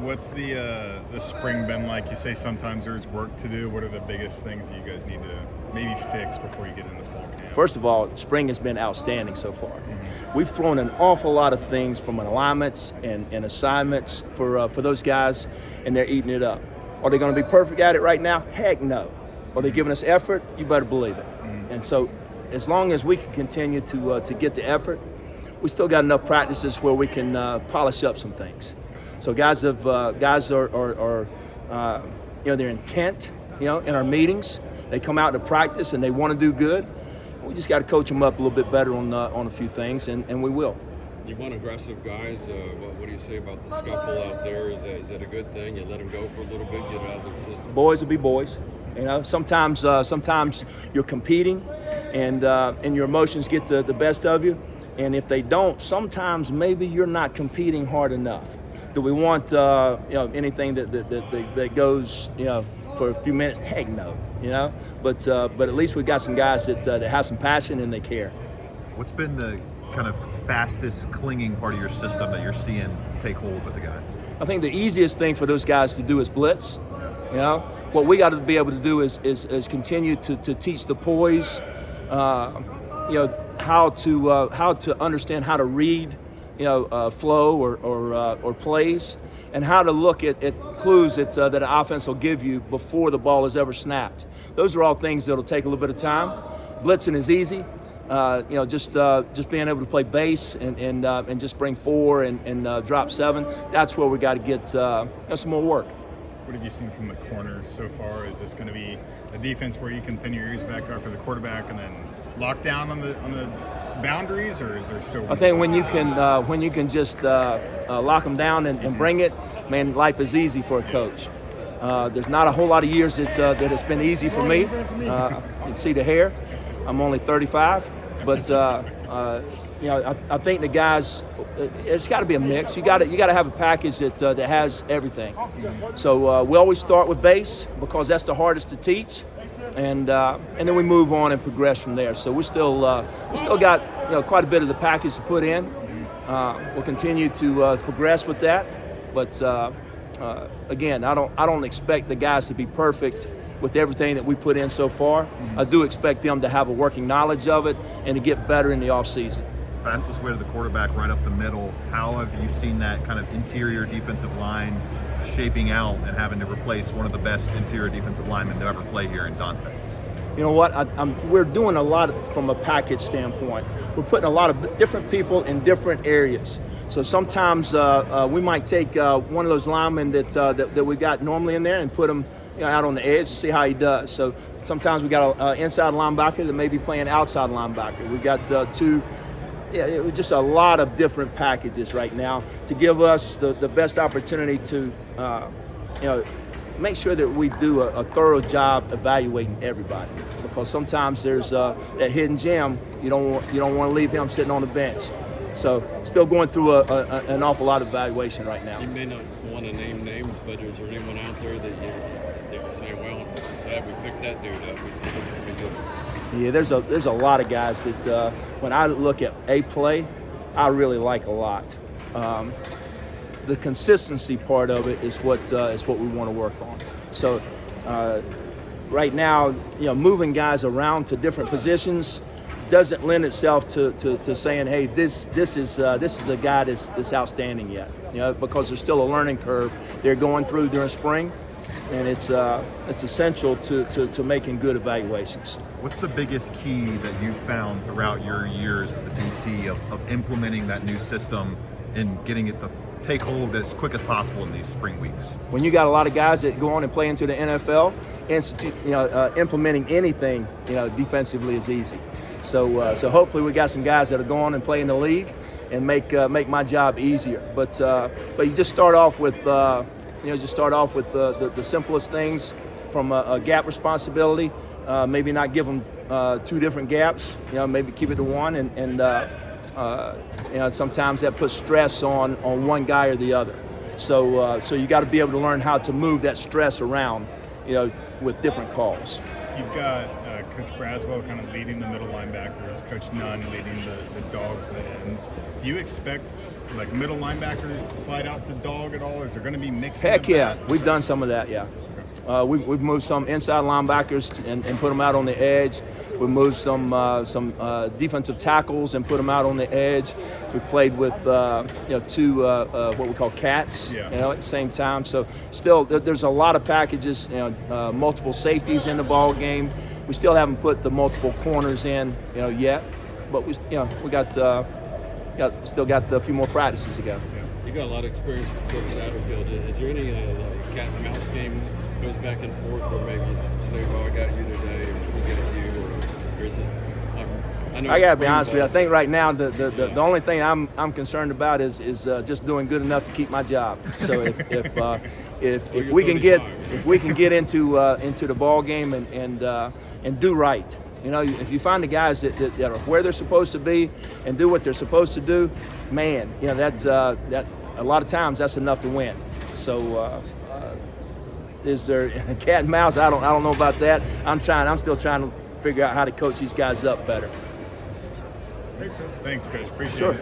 What's the spring been like? You say sometimes there's work to do. What are the biggest things that you guys need to maybe fix before you get into fall camp? First of all, spring has been outstanding so far. We've thrown an awful lot of things from alignments and assignments for those guys, and they're eating it up. Are they going to be perfect at it right now? Heck no. Are they giving us effort? You better believe it. And so as long as we can continue to get the effort, we still got enough practices where we can polish up some things. So guys are their intent, in our meetings. They come out to practice and they want to do good. We just got to coach them up a little bit better on a few things, and we will. You want aggressive guys. What do you say about the scuffle out there? Is that a good thing? You let them go for a little bit, get it out of the system. Boys will be boys. Sometimes you're competing, and your emotions get the best of you. And if they don't, sometimes maybe you're not competing hard enough. Do we want anything that goes for a few minutes? Heck no, But at least we got some guys that have some passion and they care. What's been the kind of fastest clinging part of your system that you're seeing take hold with the guys? I think the easiest thing for those guys to do is blitz. What we got to be able to do is continue to teach the poise, how to understand how to read, flow or plays, and how to look at clues that an offense will give you before the ball is ever snapped. Those are all things that'll take a little bit of time. Blitzing is easy. Just being able to play base and just bring 4 and drop 7. That's where we got to get some more work. What have you seen from the corners so far? Is this going to be a defense where you can pin your ears back after the quarterback and then lock down on the boundaries, or is there still? I think when you can just lock them down and bring it, man, life is easy for a coach. There's not a whole lot of years that it's been easy for me. You can see the hair. I'm only 35, but I think the guys. It's got to be a mix. You got to have a package that has everything. So we always start with base because that's the hardest to teach, and then we move on and progress from there. So we still got quite a bit of the package to put in. We'll continue to progress with that, but again, I don't expect the guys to be perfect with everything that we put in so far. I do expect them to have a working knowledge of it and to get better in the off season. Fastest way to the quarterback, right up the middle. How have you seen that kind of interior defensive line shaping out and having to replace one of the best interior defensive linemen to ever play here in Dante? You know what? We're doing a lot from a package standpoint. We're putting a lot of different people in different areas. So sometimes we might take one of those linemen that we got normally in there and put him out on the edge to see how he does. So sometimes we got an inside linebacker that may be playing outside linebacker. We got just a lot of different packages right now to give us the best opportunity to make sure that we do a thorough job evaluating everybody, because sometimes there's that hidden gem. You don't want to leave him sitting on the bench. So still going through an awful lot of evaluation right now. You may not want to name names, but is there anyone out there that you say, well, glad we picked that dude up. We think he'll be good. Yeah, there's a lot of guys that when I look at a play, I really like a lot. The consistency part of it is what we want to work on. So right now, moving guys around to different positions doesn't lend itself to saying, hey, this is the guy that's outstanding yet. Because there's still a learning curve they're going through during spring, and it's essential to making good evaluations. What's the biggest key that you've found throughout your years as a DC of implementing that new system and getting it to take hold as quick as possible in these spring weeks? When you got a lot of guys that go on and play into the NFL, implementing anything defensively is easy. So hopefully we got some guys that are going and play in the league and make my job easier. But you just start off with the simplest things, from a gap responsibility. Maybe not give them 2 different gaps. Maybe keep it to one, and sometimes that puts stress on one guy or the other. So you got to be able to learn how to move that stress around, with different calls. You've got Coach Braswell kind of leading the middle linebackers, Coach Nunn leading the dogs, the ends. Do you expect like middle linebackers to slide out to dog at all? Is there going to be mixing? Heck of yeah, that? we've done some of that. Yeah, we've moved some inside linebackers and put them out on the edge. We've moved some defensive tackles and put them out on the edge. We've played with two what we call cats, Yeah. at the same time. So still, there's a lot of packages. Multiple safeties in the ball game. We still haven't put the multiple corners in, yet, but we still got a few more practices to go. You got a lot of experience with Coach Satterfield. Is there any like cat and mouse game goes back and forth, or maybe you say, "Well, I got you today," or "We got you," or is it? I know. I gotta it's be honest with you. I spring think right now the only thing I'm concerned about is just doing good enough to keep my job. So if we can get 35. into the ball game and do right. If you find the guys that are where they're supposed to be and do what they're supposed to do, man, that a lot of times that's enough to win. So is there cat and mouse? I don't know about that. I'm still trying to figure out how to coach these guys up better. Thanks, Coach. Appreciate Sure. it.